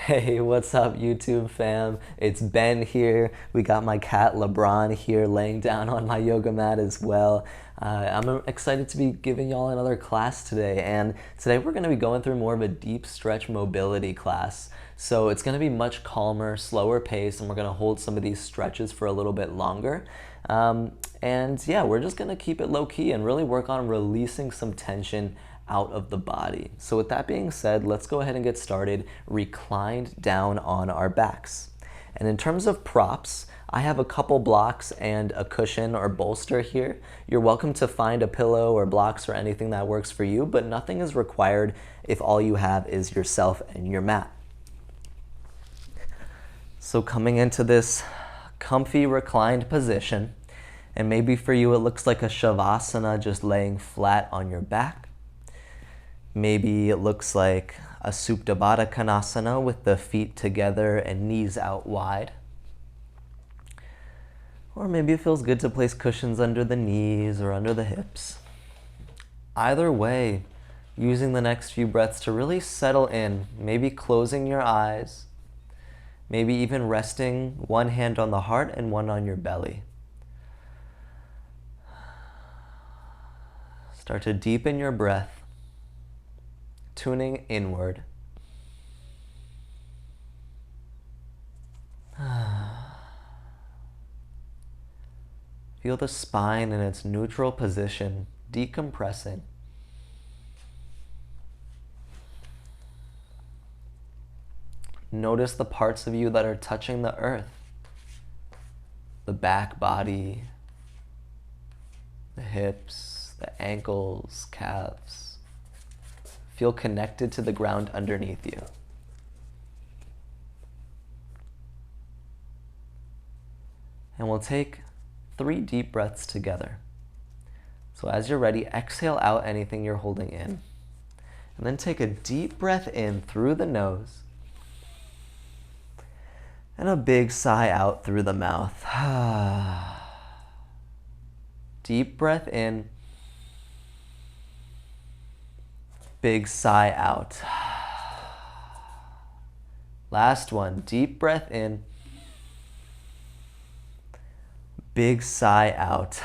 Hey, what's up, YouTube fam? It's Ben here. We got my cat LeBron here laying down on my yoga mat as well. I'm excited to be giving y'all another class today, and today we're going to be going through more of a deep stretch mobility class. So it's going to be much calmer, slower pace, and we're going to hold some of these stretches for a little bit longer. And yeah, we're just going to keep it low key and really work on releasing some tension out of the body. So with that being said, let's go ahead and get started reclined down on our backs. And in terms of props, I have a couple blocks and a cushion or bolster here. You're welcome to find a pillow or blocks or anything that works for you, but nothing is required if all you have is yourself and your mat. So coming into this comfy reclined position, and maybe for you it looks like a shavasana, just laying flat on your back. Maybe it looks like a Supta Baddha Konasana with the feet together and knees out wide. Or maybe it feels good to place cushions under the knees or under the hips. Either way, using the next few breaths to really settle in, maybe closing your eyes, maybe even resting one hand on the heart and one on your belly. Start to deepen your breath, tuning inward. Feel the spine in its neutral position, decompressing. Notice the parts of you that are touching the earth. The back body, the hips, the ankles, calves. Feel connected to the ground underneath you. And we'll take 3 deep breaths together. So as you're ready, exhale out anything you're holding in. And then take a deep breath in through the nose. And a big sigh out through the mouth. Deep breath in. Big sigh out. Last one, deep breath in. Big sigh out.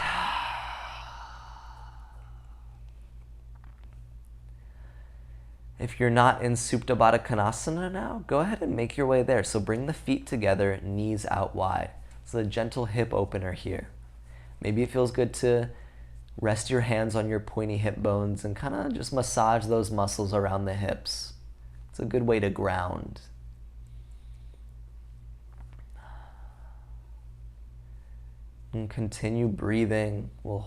If you're not in Supta Baddha Konasana now, go ahead and make your way there. So bring the feet together, knees out wide. So a gentle hip opener here. Maybe it feels good to rest your hands on your pointy hip bones and kind of just massage those muscles around the hips. It's a good way to ground. And continue breathing. We'll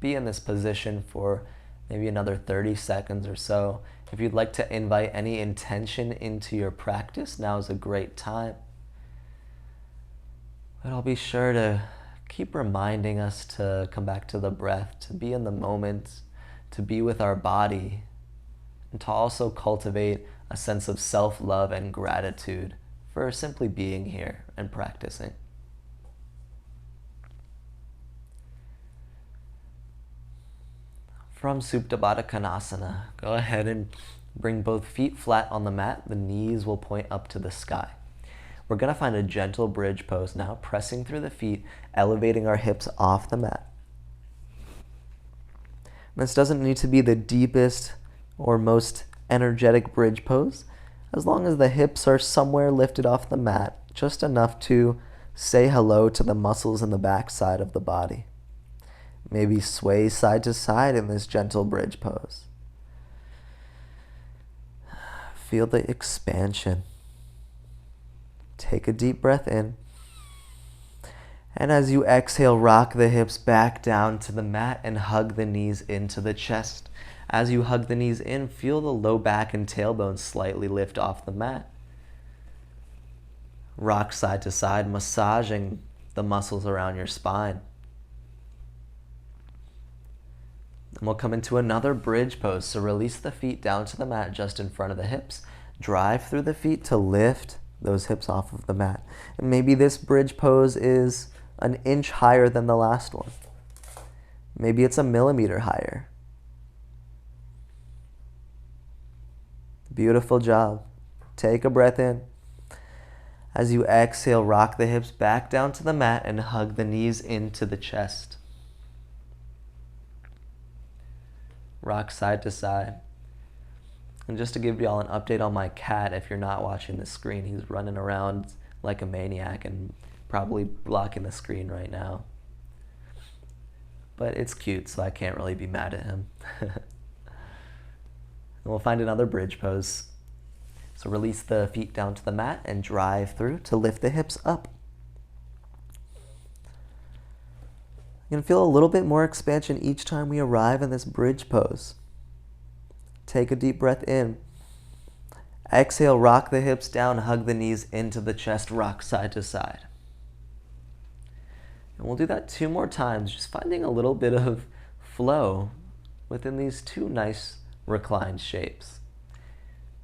be in this position for maybe another 30 seconds or so. If you'd like to invite any intention into your practice, now is a great time. But I'll be sure to keep reminding us to come back to the breath, to be in the moment, to be with our body, and to also cultivate a sense of self-love and gratitude for simply being here and practicing. From Supta Baddha Konasana, go ahead and bring both feet flat on the mat. The knees will point up to the sky. We're going to find a gentle bridge pose now, pressing through the feet, elevating our hips off the mat. This doesn't need to be the deepest or most energetic bridge pose, as long as the hips are somewhere lifted off the mat, just enough to say hello to the muscles in the back side of the body. Maybe sway side to side in this gentle bridge pose. Feel the expansion. Take a deep breath in. And as you exhale, rock the hips back down to the mat and hug the knees into the chest. As you hug the knees in, feel the low back and tailbone slightly lift off the mat. Rock side to side, massaging the muscles around your spine. And we'll come into another bridge pose. So release the feet down to the mat just in front of the hips. Drive through the feet to lift those hips off of the mat. And maybe this bridge pose is an inch higher than the last one. Maybe it's a millimeter higher. Beautiful job. Take a breath in. As you exhale, rock the hips back down to the mat and hug the knees into the chest. Rock side to side. And just to give y'all an update on my cat, if you're not watching the screen, he's running around like a maniac and probably blocking the screen right now. But it's cute, so I can't really be mad at him. And we'll find another bridge pose. So release the feet down to the mat and drive through to lift the hips up. You're going to feel a little bit more expansion each time we arrive in this bridge pose. Take a deep breath in. Exhale, rock the hips down, hug the knees into the chest, rock side to side. And we'll do that 2 more times, just finding a little bit of flow within these 2 nice reclined shapes.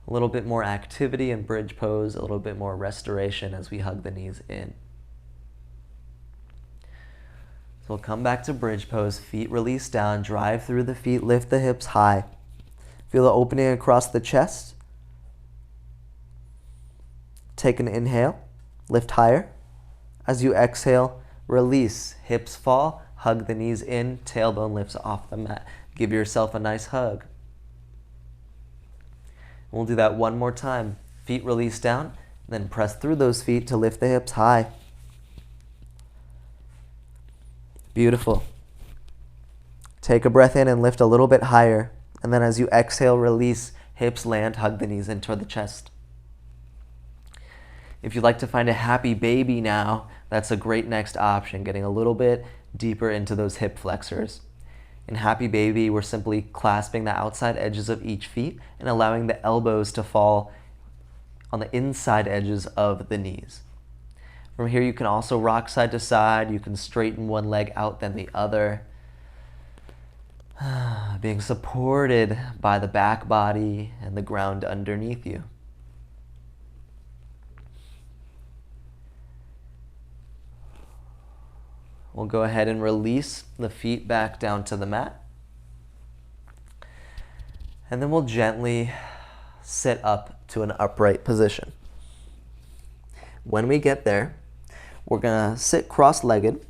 A little bit more activity in bridge pose, a little bit more restoration as we hug the knees in. So we'll come back to bridge pose, feet release down, drive through the feet, lift the hips high. Feel the opening across the chest. Take an inhale, lift higher. As you exhale, release, hips fall, hug the knees in, tailbone lifts off the mat. Give yourself a nice hug. We'll do that 1 more time. Feet release down, then press through those feet to lift the hips high. Beautiful. Take a breath in and lift a little bit higher. And then as you exhale, release, hips land, hug the knees into the chest. If you'd like to find a happy baby now, that's a great next option, getting a little bit deeper into those hip flexors. In happy baby, we're simply clasping the outside edges of each feet and allowing the elbows to fall on the inside edges of the knees. From here, you can also rock side to side. You can straighten one leg out, then the other. Being supported by the back body and the ground underneath you. We'll go ahead and release the feet back down to the mat. And then we'll gently sit up to an upright position. When we get there, we're going to sit cross-legged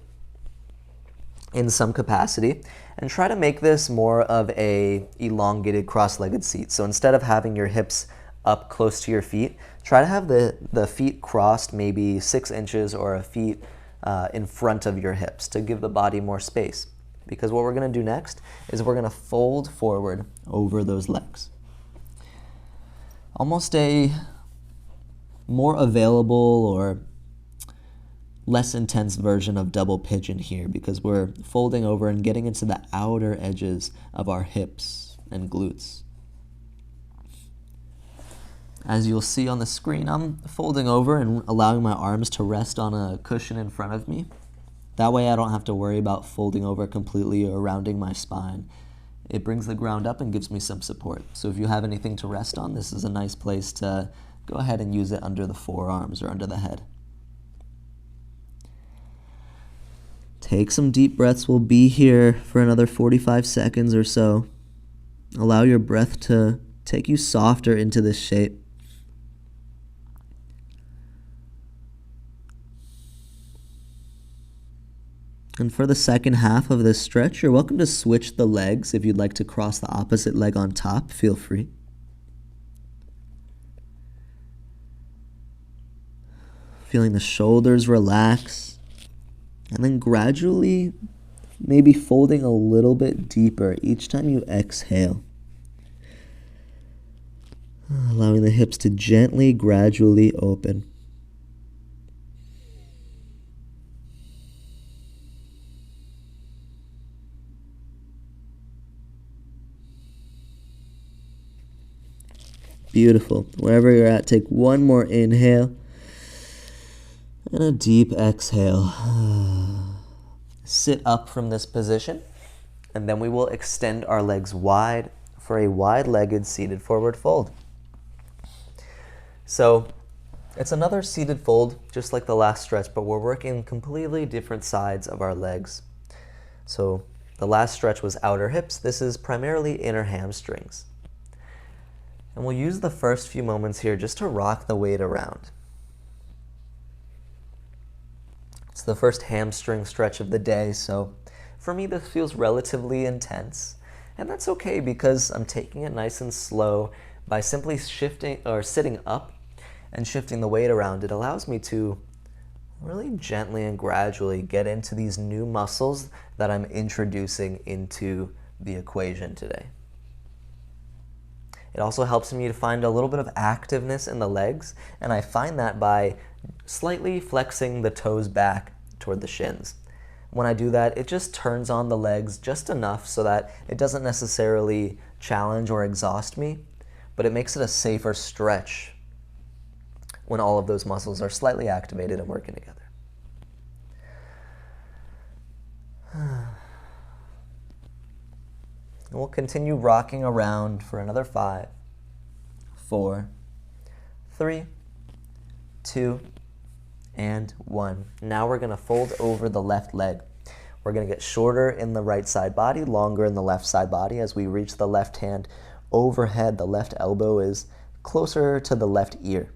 in some capacity and try to make this more of a elongated cross-legged seat. So instead of having your hips up close to your feet, try to have the feet crossed maybe 6 inches or a feet in front of your hips to give the body more space. Because what we're going to do next is we're going to fold forward over those legs. Almost a more available or less intense version of double pigeon here, because we're folding over and getting into the outer edges of our hips and glutes. As you'll see on the screen, I'm folding over and allowing my arms to rest on a cushion in front of me. That way I don't have to worry about folding over completely or rounding my spine. It brings the ground up and gives me some support. So if you have anything to rest on, this is a nice place to go ahead and use it under the forearms or under the head. Take some deep breaths. We'll be here for another 45 seconds or so. Allow your breath to take you softer into this shape. And for the second half of this stretch, you're welcome to switch the legs. If you'd like to cross the opposite leg on top, feel free. Feeling the shoulders relax. And then gradually, maybe folding a little bit deeper each time you exhale. Allowing the hips to gently, gradually open. Beautiful. Wherever you're at, take one more inhale and a deep exhale. Sit up from this position, and then we will extend our legs wide for a wide-legged seated forward fold. So it's another seated fold, just like the last stretch, but we're working completely different sides of our legs. So the last stretch was outer hips. This is primarily inner hamstrings. And we'll use the first few moments here just to rock the weight around. It's the first hamstring stretch of the day, so for me this feels relatively intense. And that's okay because I'm taking it nice and slow by simply shifting or sitting up and shifting the weight around. It allows me to really gently and gradually get into these new muscles that I'm introducing into the equation today. It also helps me to find a little bit of activeness in the legs, and I find that by slightly flexing the toes back toward the shins. When I do that, it just turns on the legs just enough so that it doesn't necessarily challenge or exhaust me, but it makes it a safer stretch when all of those muscles are slightly activated and working together. And we'll continue rocking around for another 5, 4, 3, 2, and 1. Now we're going to fold over the left leg. We're going to get shorter in the right side body, longer in the left side body. As we reach the left hand overhead, the left elbow is closer to the left ear.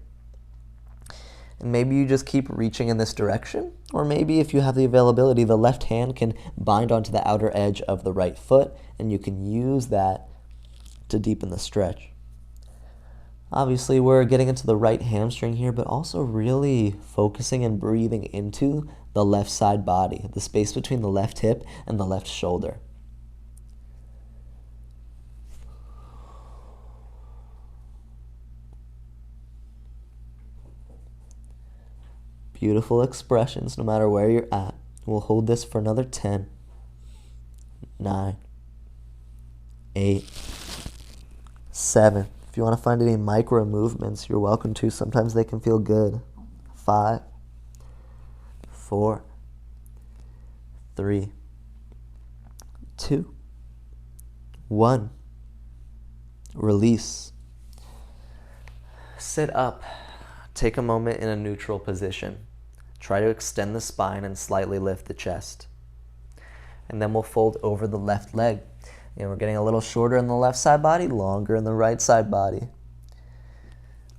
And maybe you just keep reaching in this direction, or maybe if you have the availability, the left hand can bind onto the outer edge of the right foot, and you can use that to deepen the stretch. Obviously, we're getting into the right hamstring here, but also really focusing and breathing into the left side body, the space between the left hip and the left shoulder. Beautiful expressions no matter where you're at. We'll hold this for another 10, 9, 8, 7. If you want to find any micro movements, you're welcome to. Sometimes they can feel good. 5, 4, 3, 2, 1. Release. Sit up. Take a moment in a neutral position. Try to extend the spine and slightly lift the chest. And then we'll fold over the left leg. And we're getting a little shorter in the left side body, longer in the right side body.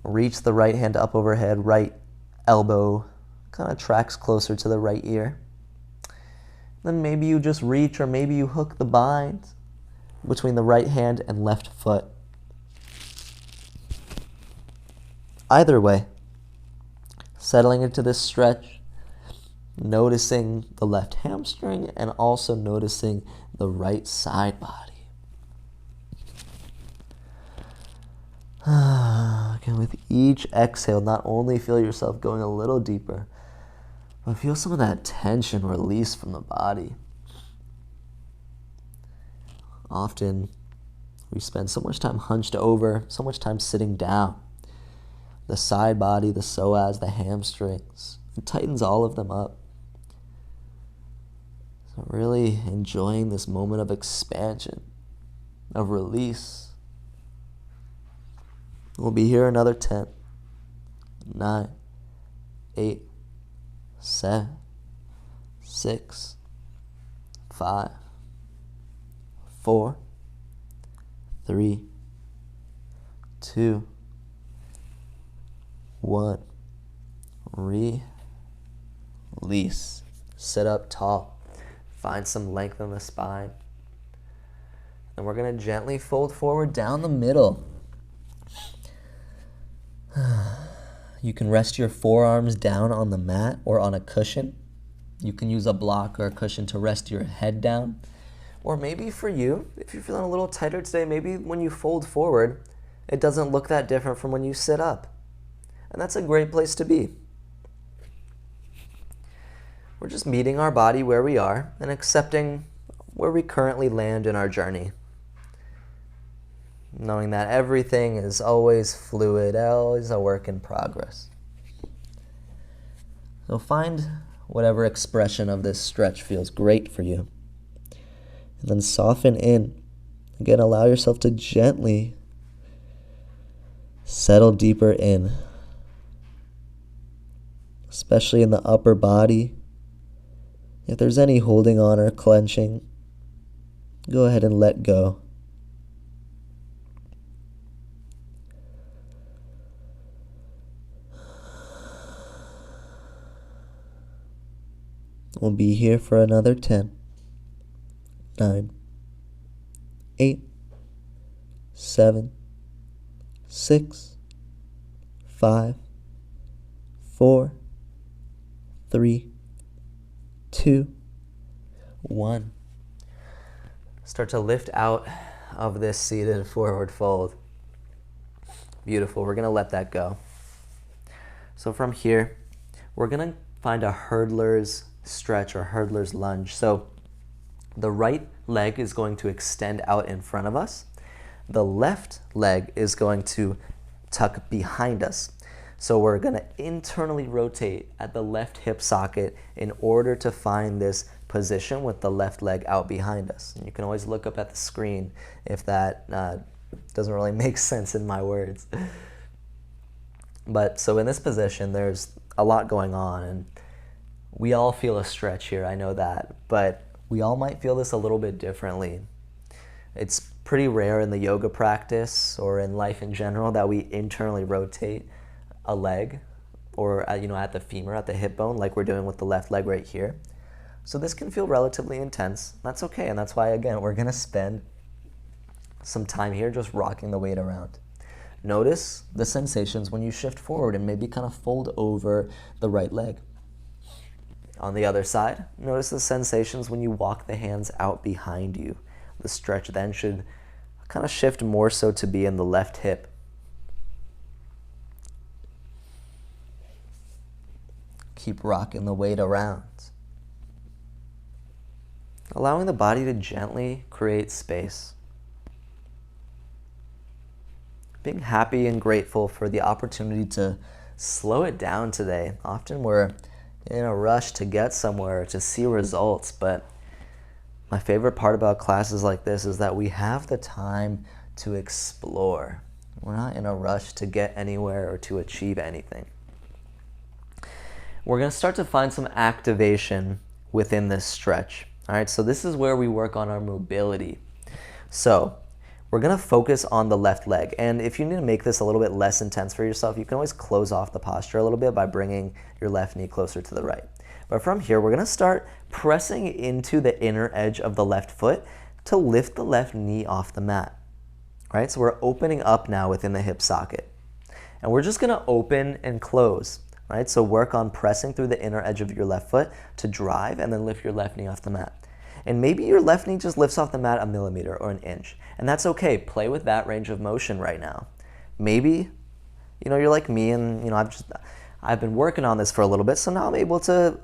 Reach the right hand up overhead, right elbow kind of tracks closer to the right ear. Then maybe you just reach, or maybe you hook the bind between the right hand and left foot. Either way, settling into this stretch, noticing the left hamstring and also noticing the right side body. Again, with each exhale, not only feel yourself going a little deeper, but feel some of that tension release from the body. Often, we spend so much time hunched over, so much time sitting down. The side body, the psoas, the hamstrings, it tightens all of them up. So really enjoying this moment of expansion, of release. We'll be here another 10, 9, 8, 7, 6, 5, 4, 3, 2, 1. Release. Sit up tall. Find some length in the spine. And we're going to gently fold forward down the middle. You can rest your forearms down on the mat or on a cushion. You can use a block or a cushion to rest your head down. Or maybe for you, if you're feeling a little tighter today, maybe when you fold forward, it doesn't look that different from when you sit up. And that's a great place to be. We're just meeting our body where we are and accepting where we currently land in our journey. Knowing that everything is always fluid, always a work in progress. So find whatever expression of this stretch feels great for you. And then soften in. Again, allow yourself to gently settle deeper in. Especially in the upper body. If there's any holding on or clenching, go ahead and let go. We'll be here for another 10, 9, 8, 7, 6, 5, 4, 3, 2, 1. Start to lift out of this seated forward fold. Beautiful. We're going to let that go. So from here, we're going to find a hurdler's stretch or hurdler's lunge. So the right leg is going to extend out in front of us. The left leg is going to tuck behind us. So we're going to internally rotate at the left hip socket in order to find this position with the left leg out behind us. And you can always look up at the screen if that doesn't really make sense in my words. But so in this position, there's a lot going on, and we all feel a stretch here, I know that, but we all might feel this a little bit differently. It's pretty rare in the yoga practice or in life in general that we internally rotate a leg or at the femur, at the hip bone, like we're doing with the left leg right here. So this can feel relatively intense. That's okay, and that's why, again, we're going to spend some time here just rocking the weight around. Notice the sensations when you shift forward and maybe kind of fold over the right leg. On the other side, notice the sensations when you walk the hands out behind you. The stretch then should kind of shift more so to be in the left hip. Keep rocking the weight around. Allowing the body to gently create space. Being happy and grateful for the opportunity to slow it down today. Often we're in a rush to get somewhere, to see results, but my favorite part about classes like this is that we have the time to explore. We're not in a rush to get anywhere or to achieve anything. We're going to start to find some activation within this stretch. All right, so this is where we work on our mobility. So we're going to focus on the left leg. And if you need to make this a little bit less intense for yourself, you can always close off the posture a little bit by bringing your left knee closer to the right. But from here, we're going to start pressing into the inner edge of the left foot to lift the left knee off the mat. All right, so we're opening up now within the hip socket. And we're just going to open and close. Right? So work on pressing through the inner edge of your left foot to drive and then lift your left knee off the mat. And maybe your left knee just lifts off the mat a millimeter or an inch. And that's okay. Play with that range of motion right now. Maybe, you're like me and, I've been working on this for a little bit, so now I'm able to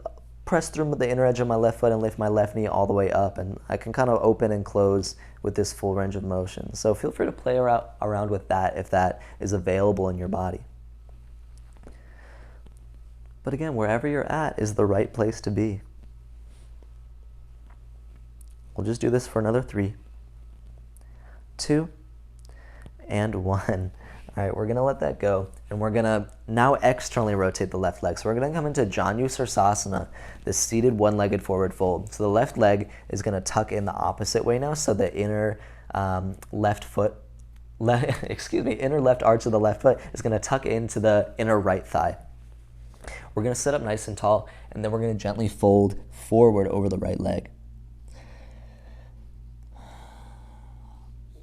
press through the inner edge of my left foot and lift my left knee all the way up. And I can kind of open and close with this full range of motion. So feel free to play around with that if that is available in your body. But again, wherever you're at is the right place to be. We'll just do this for another 3, 2, and 1. All right, we're going to let that go. And we're going to now externally rotate the left leg. So we're going to come into Janus or asana, this seated one-legged forward fold. So the left leg is going to tuck in the opposite way now. So the inner inner left arch of the left foot is going to tuck into the inner right thigh. We're going to sit up nice and tall, and then we're going to gently fold forward over the right leg.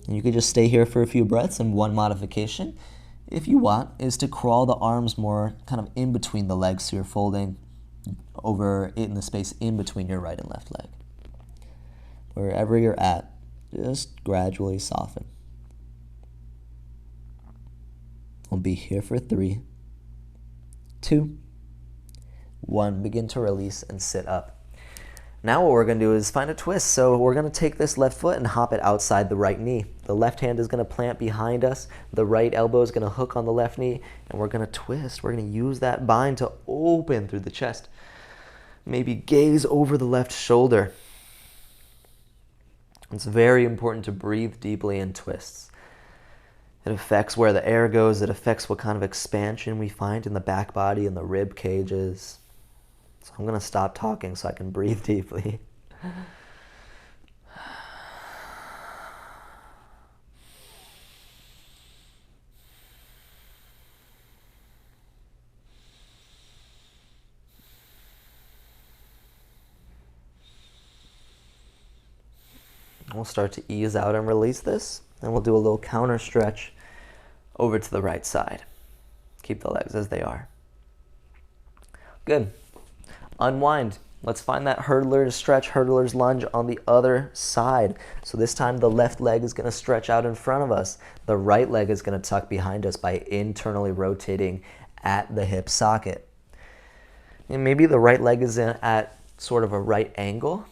And you could just stay here for a few breaths, and one modification, if you want, is to crawl the arms more kind of in between the legs, so you're folding over in the space in between your right and left leg. Wherever you're at, just gradually soften. We'll be here for 3, 2, 1. Begin to release and sit up. Now what we're going to do is find a twist. So we're going to take this left foot and hop it outside the right knee. The left hand is going to plant behind us. The right elbow is going to hook on the left knee. And we're going to twist. We're going to use that bind to open through the chest. Maybe gaze over the left shoulder. It's very important to breathe deeply in twists. It affects where the air goes. It affects what kind of expansion we find in the back body and the rib cages. So I'm going to stop talking so I can breathe deeply. We'll start to ease out and release this, and we'll do a little counter stretch over to the right side. Keep the legs as they are. Good. Unwind. Let's find that hurdler's stretch, hurdler's lunge on the other side. So this time the left leg is going to stretch out in front of us. The right leg is going to tuck behind us by internally rotating at the hip socket. And maybe the right leg is at sort of a right angle.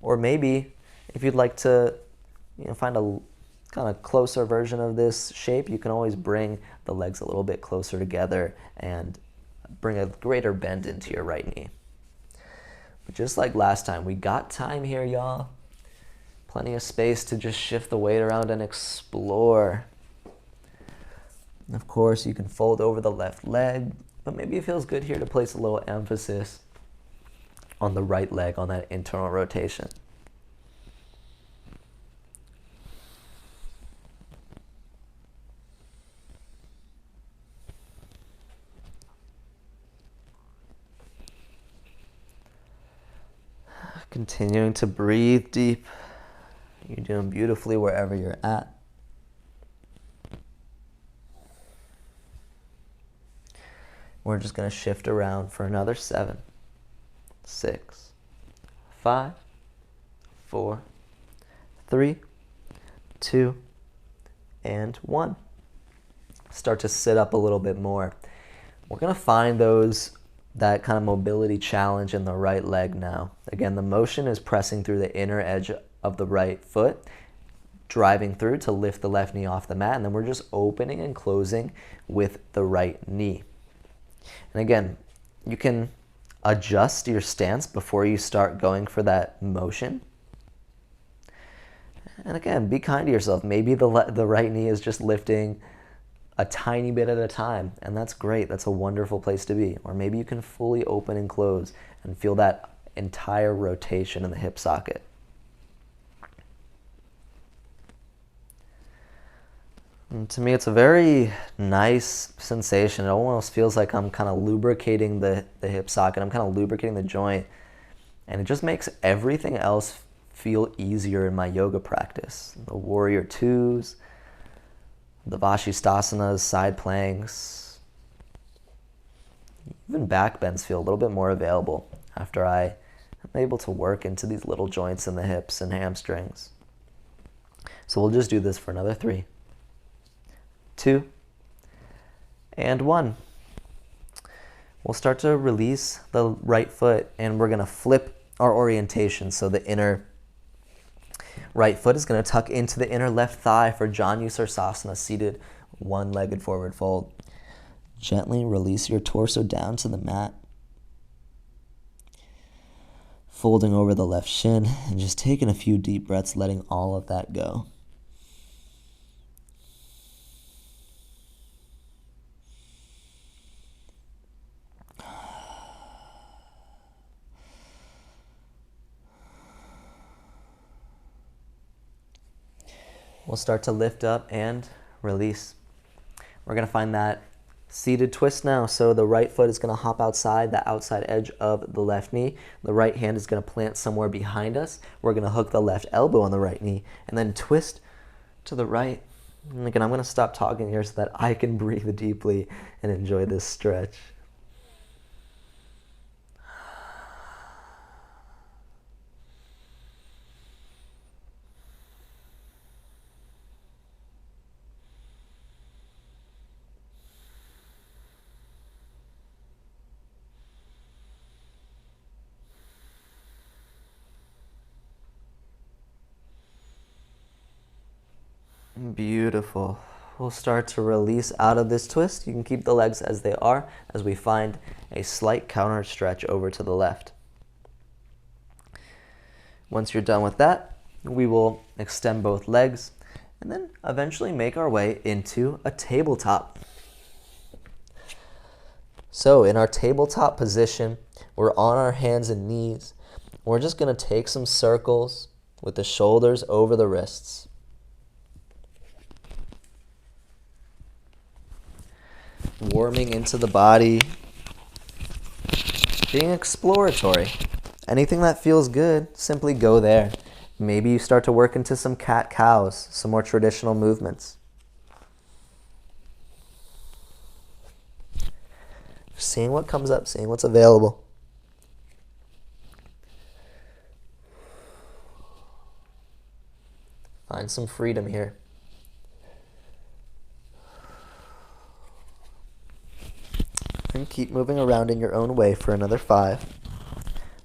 Or maybe if you'd like to find a kind of closer version of this shape, you can always bring the legs a little bit closer together and bring a greater bend into your right knee. But just like last time, we got time here, y'all. Plenty of space to just shift the weight around and explore. And of course, you can fold over the left leg, but maybe it feels good here to place a little emphasis on the right leg, on that internal rotation. Continuing to breathe deep. You're doing beautifully wherever you're at. We're just going to shift around for another 7, 6, 5, 4, 3, 2, and 1. Start to sit up a little bit more. We're going to find that kind of mobility challenge in the right leg now. Again, the motion is pressing through the inner edge of the right foot, driving through to lift the left knee off the mat, and then we're just opening and closing with the right knee. And again, you can adjust your stance before you start going for that motion. And again, be kind to yourself. Maybe the right knee is just lifting a tiny bit at a time, and that's great. That's a wonderful place to be. Or maybe you can fully open and close and feel that entire rotation in the hip socket. And to me, it's a very nice sensation. It almost feels like I'm kind of lubricating the hip socket. I'm kind of lubricating the joint, and it just makes everything else feel easier in my yoga practice. The warrior twos, the vashistasanas, side planks, even back bends feel a little bit more available after I am able to work into these little joints in the hips and hamstrings. So we'll just do this for another 3, 2, and 1. We'll start to release the right foot, and we're going to flip our orientation. So the inner right foot is going to tuck into the inner left thigh for Janus or Sasana, seated one-legged forward fold. Gently release your torso down to the mat, folding over the left shin, and just taking a few deep breaths, letting all of that go. We'll start to lift up and release. We're going to find that seated twist now. So the right foot is going to hop outside, the outside edge of the left knee. The right hand is going to plant somewhere behind us. We're going to hook the left elbow on the right knee and then twist to the right. And again, I'm going to stop talking here so that I can breathe deeply and enjoy this stretch. Beautiful. We'll start to release out of this twist. You can keep the legs as they are as we find a slight counter stretch over to the left. Once you're done with that, we will extend both legs and then eventually make our way into a tabletop. So in our tabletop position, we're on our hands and knees. We're just going to take some circles with the shoulders over the wrists. Warming into the body, being exploratory. Anything that feels good, simply go there. Maybe you start to work into some cat-cows, some more traditional movements. Seeing what comes up, seeing what's available. Find some freedom here. And keep moving around in your own way for another 5,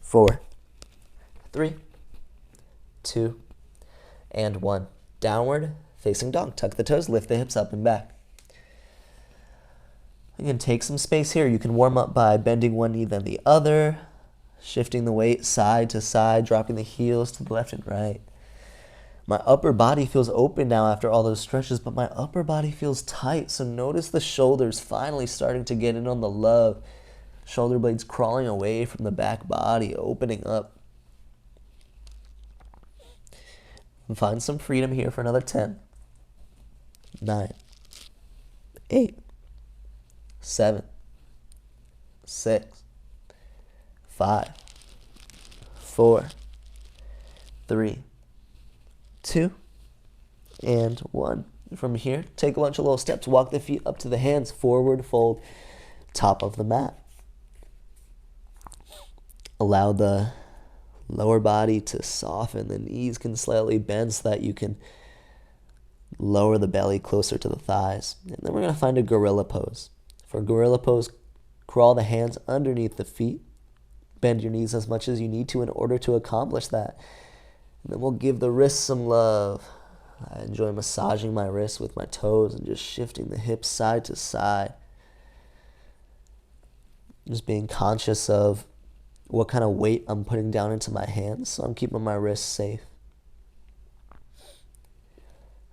4, 3, 2, and 1. Downward facing dog. Tuck the toes, lift the hips up and back. You can take some space here. You can warm up by bending one knee then the other, shifting the weight side to side, dropping the heels to the left and right. My upper body feels open now after all those stretches, but my upper body feels tight. So notice the shoulders finally starting to get in on the love. Shoulder blades crawling away from the back body, opening up. And find some freedom here for another 10, 9, 8, 7, 6, 5, 4, 3, 2, and 1. From here, take a bunch of little steps. Walk the feet up to the hands. Forward fold, top of the mat. Allow the lower body to soften. The knees can slightly bend so that you can lower the belly closer to the thighs. And then we're going to find a gorilla pose. For gorilla pose, crawl the hands underneath the feet. Bend your knees as much as you need to in order to accomplish that. And then we'll give the wrists some love. I enjoy massaging my wrists with my toes and just shifting the hips side to side. Just being conscious of what kind of weight I'm putting down into my hands, so I'm keeping my wrists safe.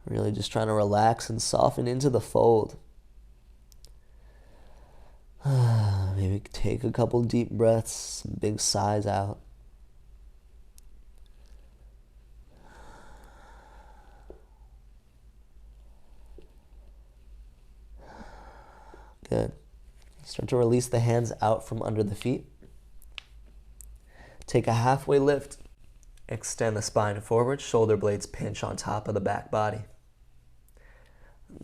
Really just trying to relax and soften into the fold. Maybe take a couple deep breaths, some big sighs out. Good. Start to release the hands out from under the feet. Take a halfway lift. Extend the spine forward. Shoulder blades pinch on top of the back body.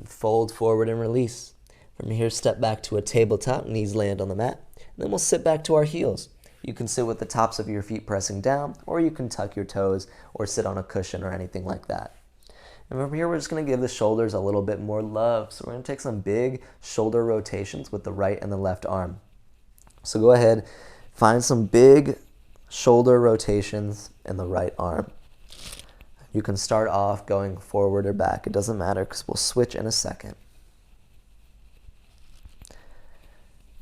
Fold forward and release. From here, step back to a tabletop. Knees land on the mat. And then we'll sit back to our heels. You can sit with the tops of your feet pressing down, or you can tuck your toes or sit on a cushion or anything like that. And from here, we're just going to give the shoulders a little bit more love. So we're going to take some big shoulder rotations with the right and the left arm. So go ahead, find some big shoulder rotations in the right arm. You can start off going forward or back. It doesn't matter because we'll switch in a second.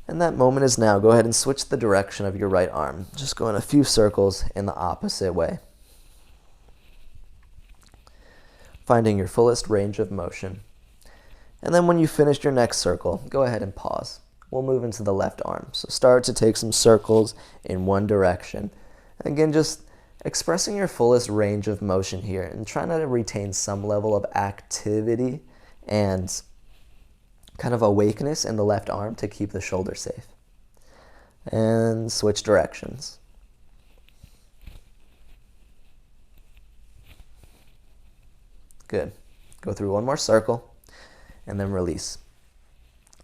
And that moment is now. Go ahead and switch the direction of your right arm. Just go in a few circles in the opposite way. Finding your fullest range of motion. And then when you finished your next circle, go ahead and pause. We'll move into the left arm. So start to take some circles in one direction. Again, just expressing your fullest range of motion here and trying to retain some level of activity and kind of awakeness in the left arm to keep the shoulder safe. And switch directions. Good. Go through one more circle and then release.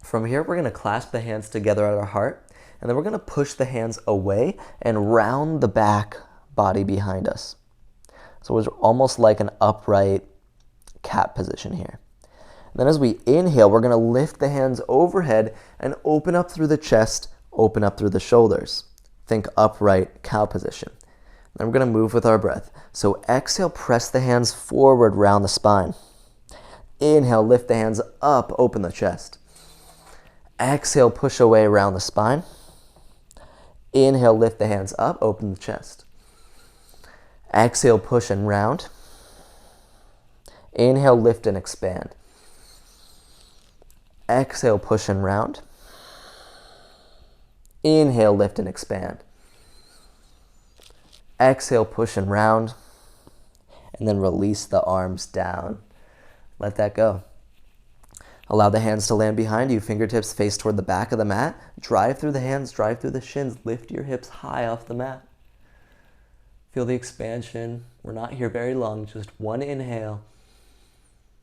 From here, we're going to clasp the hands together at our heart, and then we're going to push the hands away and round the back body behind us. So it's almost like an upright cat position here. And then as we inhale, we're going to lift the hands overhead and open up through the chest, open up through the shoulders. Think upright cow position. Then we're going to move with our breath. So exhale, press the hands forward, round the spine. Inhale, lift the hands up, open the chest. Exhale, push away, round the spine. Inhale, lift the hands up, open the chest. Exhale, push and round. Inhale, lift and expand. Exhale, push and round. Inhale, lift and expand. Exhale, push and round. And then release the arms down. Let that go. Allow the hands to land behind you. Fingertips face toward the back of the mat. Drive through the hands, drive through the shins. Lift your hips high off the mat. Feel the expansion. We're not here very long, just one inhale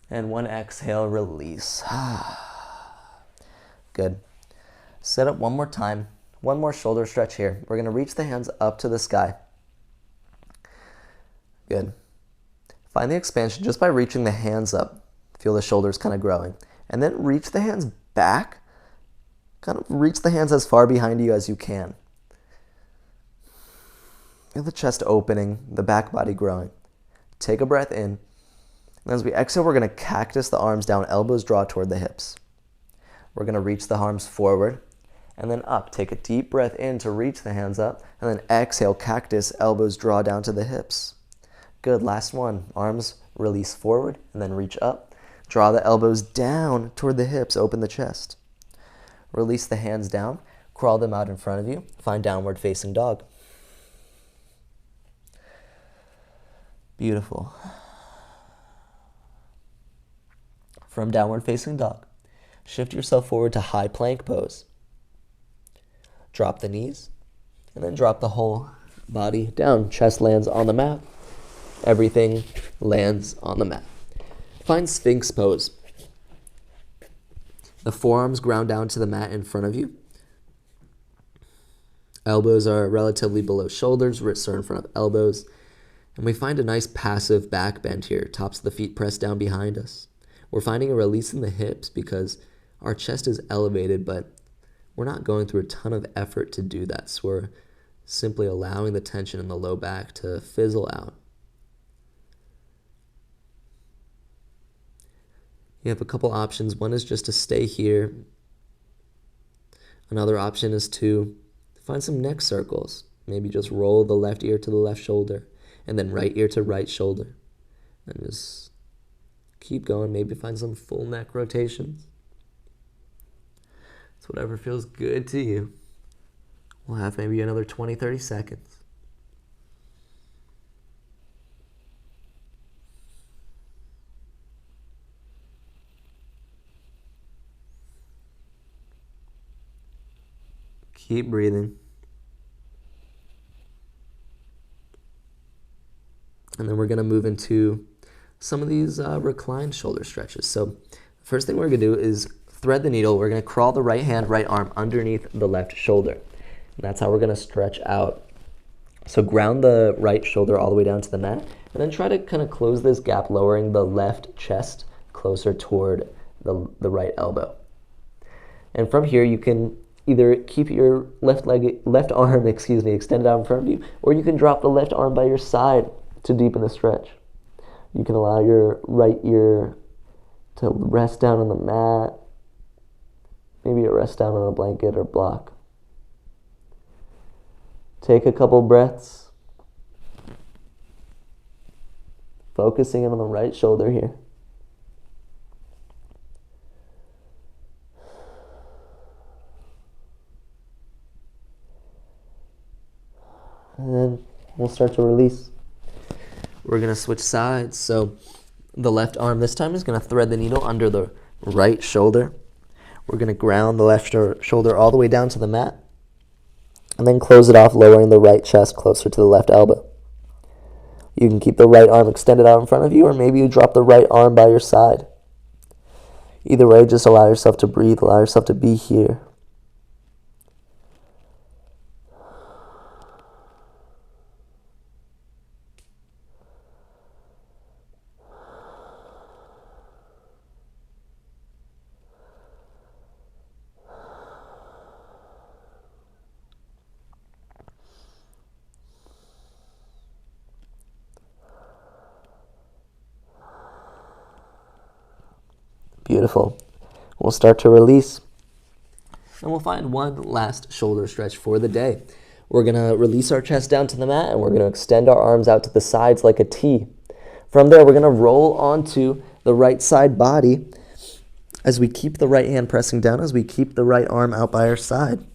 and one exhale, release. Good. Set up one more time. One more shoulder stretch here. We're going to reach the hands up to the sky. Good. Find the expansion just by reaching the hands up. Feel the shoulders kind of growing. And then reach the hands back. Kind of reach the hands as far behind you as you can. Feel the chest opening, the back body growing. Take a breath in. And as we exhale, we're going to cactus the arms down, elbows draw toward the hips. We're going to reach the arms forward and then up. Take a deep breath in to reach the hands up, and then exhale, cactus, elbows draw down to the hips. Good, last one. Arms release forward and then reach up. Draw the elbows down toward the hips, open the chest. Release the hands down, crawl them out in front of you. Find downward facing dog. Beautiful. From downward facing dog, shift yourself forward to high plank pose. Drop the knees, and then drop the whole body down. Chest lands on the mat. Everything lands on the mat. Find Sphinx Pose. The forearms ground down to the mat in front of you. Elbows are relatively below shoulders, wrists are in front of elbows. And we find a nice passive back bend here. Tops of the feet pressed down behind us. We're finding a release in the hips because our chest is elevated, but we're not going through a ton of effort to do that. So we're simply allowing the tension in the low back to fizzle out. You have a couple options. One is just to stay here. Another option is to find some neck circles. Maybe just roll the left ear to the left shoulder and then right ear to right shoulder. And just keep going. Maybe find some full neck rotations. It's whatever feels good to you. We'll have maybe another 20, 30 seconds. Keep breathing. And then we're going to move into some of these reclined shoulder stretches. So the first thing we're going to do is thread the needle. We're going to crawl the right hand, right arm underneath the left shoulder. And that's how we're going to stretch out. So ground the right shoulder all the way down to the mat, and then try to kind of close this gap, lowering the left chest closer toward the right elbow. And from here, you can either keep your left arm, extended out in front of you, or you can drop the left arm by your side to deepen the stretch. You can allow your right ear to rest down on the mat. Maybe it rests down on a blanket or block. Take a couple breaths, focusing in on the right shoulder here. And then we'll start to release. We're going to switch sides. So the left arm this time is going to thread the needle under the right shoulder. We're going to ground the left shoulder all the way down to the mat. And then close it off, lowering the right chest closer to the left elbow. You can keep the right arm extended out in front of you, or maybe you drop the right arm by your side. Either way, just allow yourself to breathe, allow yourself to be here. Beautiful. We'll start to release. And we'll find one last shoulder stretch for the day. We're going to release our chest down to the mat, and we're going to extend our arms out to the sides like a T. From there, we're going to roll onto the right side body as we keep the right hand pressing down, as we keep the right arm out by our side.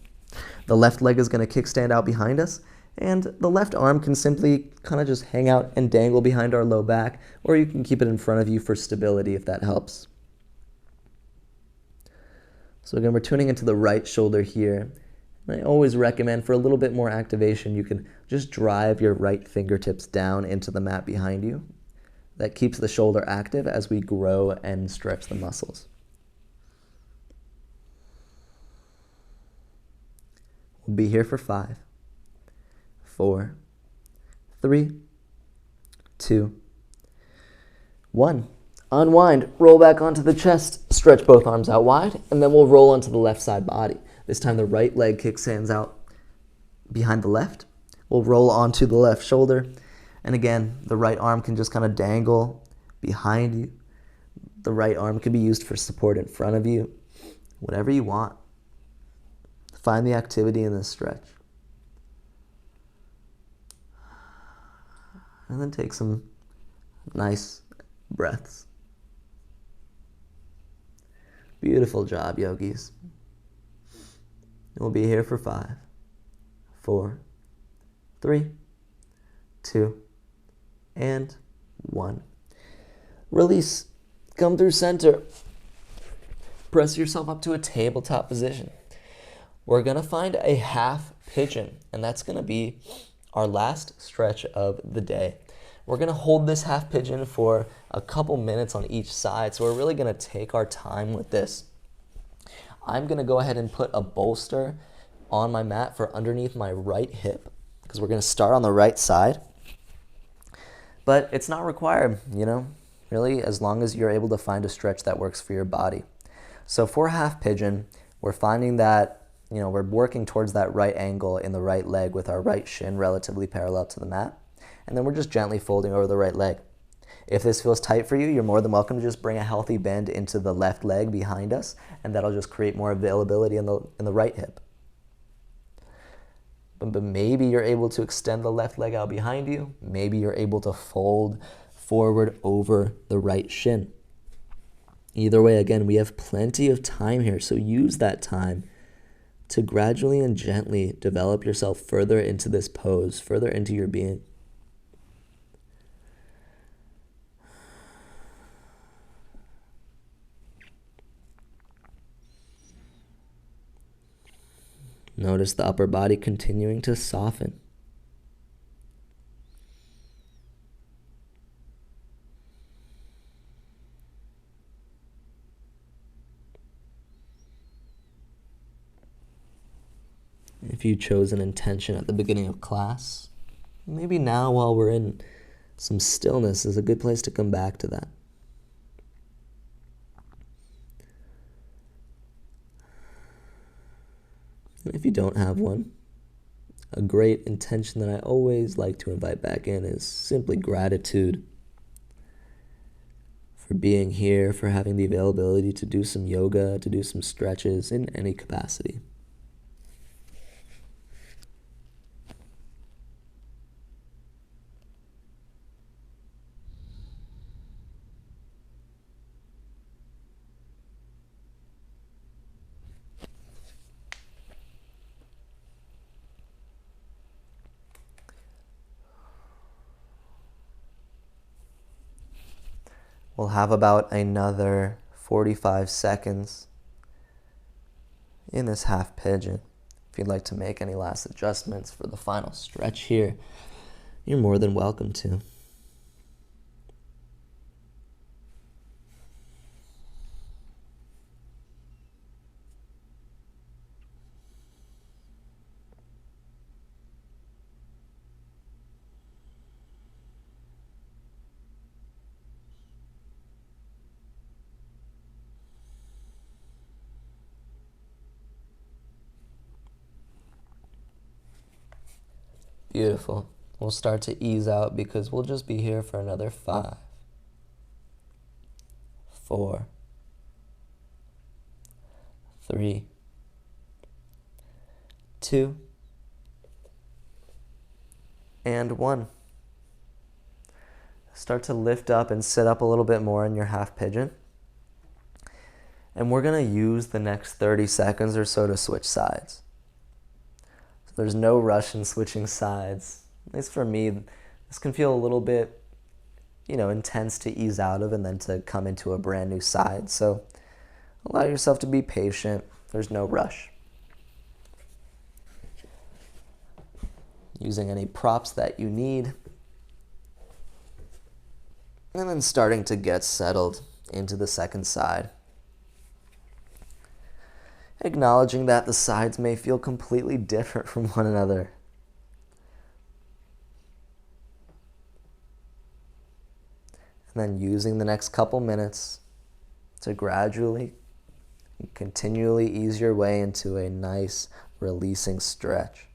The left leg is going to kickstand out behind us, and the left arm can simply kind of just hang out and dangle behind our low back, or you can keep it in front of you for stability if that helps. So again, we're tuning into the right shoulder here I always recommend, for a little bit more activation, you can just drive your right fingertips down into the mat behind you. That keeps the shoulder active as we grow and stretch the muscles. We'll be here for 5, 4, 3, 2, 1. Unwind, roll back onto the chest, stretch both arms out wide, and then we'll roll onto the left side body. This time the right leg kickstands out behind the left. We'll roll onto the left shoulder. And again, the right arm can just kind of dangle behind you. The right arm can be used for support in front of you. Whatever you want. Find the activity in this stretch. And then take some nice breaths. Beautiful job, yogis. We'll be here for 5, 4, 3, 2, and 1. Release. Come through center. Press yourself up to a tabletop position. We're going to find a half pigeon, and that's going to be our last stretch of the day. We're going to hold this half pigeon for a couple minutes on each side, so we're really going to take our time with this. I'm going to go ahead and put a bolster on my mat for underneath my right hip, because we're going to start on the right side. But it's not required, really, as long as you're able to find a stretch that works for your body. So for half pigeon, we're finding that, we're working towards that right angle in the right leg with our right shin relatively parallel to the mat. And then we're just gently folding over the right leg. If this feels tight for you, you're more than welcome to just bring a healthy bend into the left leg behind us, and that'll just create more availability in the right hip. But maybe you're able to extend the left leg out behind you. Maybe you're able to fold forward over the right shin. Either way, again, we have plenty of time here, so use that time to gradually and gently develop yourself further into this pose, further into your being. Notice the upper body continuing to soften. If you chose an intention at the beginning of class, maybe now while we're in some stillness is a good place to come back to that. And if you don't have one, a great intention that I always like to invite back in is simply gratitude for being here, for having the availability to do some yoga, to do some stretches in any capacity. We'll have about another 45 seconds in this half pigeon. If you'd like to make any last adjustments for the final stretch here, you're more than welcome to. Beautiful. We'll start to ease out because we'll just be here for another 5, 4, 3, 2, and 1. Start to lift up and sit up a little bit more in your half pigeon. And we're going to use the next 30 seconds or so to switch sides. There's no rush in switching sides. At least for me, this can feel a little bit, intense to ease out of and then to come into a brand new side. So allow yourself to be patient. There's no rush. using any props that you need, and then starting to get settled into the second side. Acknowledging that the sides may feel completely different from one another. And then using the next couple minutes to gradually and continually ease your way into a nice releasing stretch.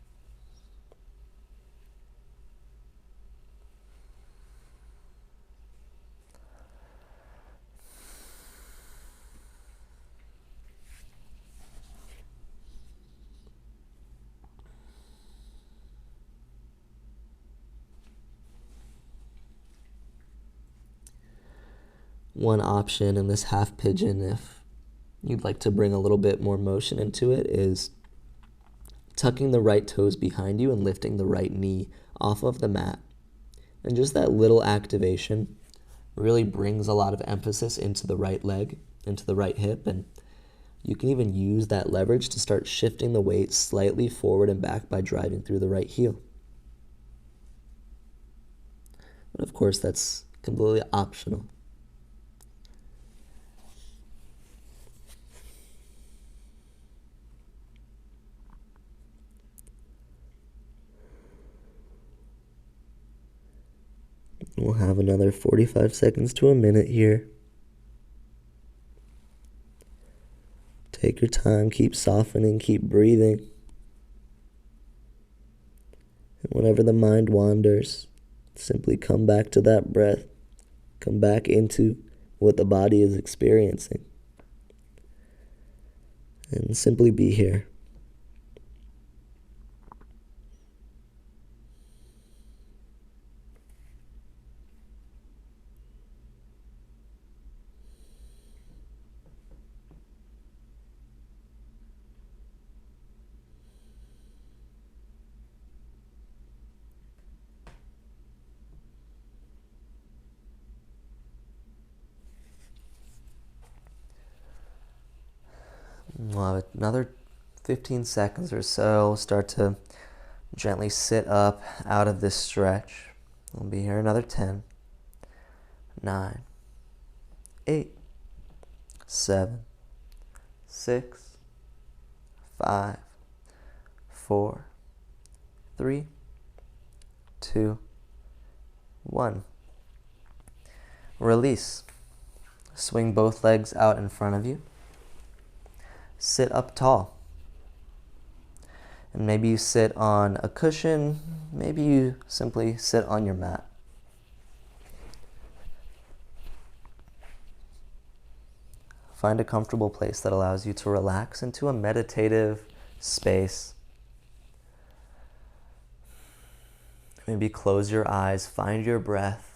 One option in this half pigeon, if you'd like to bring a little bit more motion into it, is tucking the right toes behind you and lifting the right knee off of the mat. And just that little activation really brings a lot of emphasis into the right leg, into the right hip, and you can even use that leverage to start shifting the weight slightly forward and back by driving through the right heel. But of course, that's completely optional. We'll have another 45 seconds to a minute here. Take your time, keep softening, keep breathing. And whenever the mind wanders, simply come back to that breath. Come back into what the body is experiencing. And simply be here. We'll have another 15 seconds or so. Start to gently sit up out of this stretch. We'll be here another 10, 9, 8, 7, 6, 5, 4, 3, 2, 1. Release. Swing both legs out in front of you. Sit up tall. And maybe you sit on a cushion, maybe you simply sit on your mat. Find a comfortable place that allows you to relax into a meditative space. Maybe close your eyes, find your breath.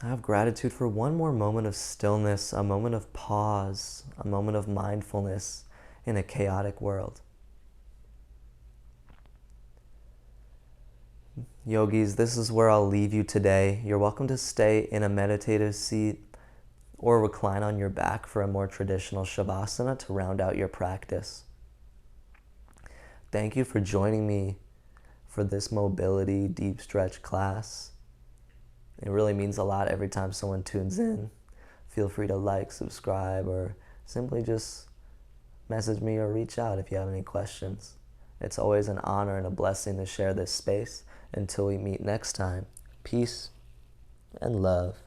Have gratitude for one more moment of stillness, a moment of pause, a moment of mindfulness in a chaotic world. Yogis, this is where I'll leave you today. You're welcome to stay in a meditative seat or recline on your back for a more traditional Shavasana to round out your practice. Thank you for joining me for this mobility deep stretch class. It really means a lot every time someone tunes in. Feel free to like, subscribe, or simply just message me or reach out if you have any questions. It's always an honor and a blessing to share this space. Until we meet next time, peace and love.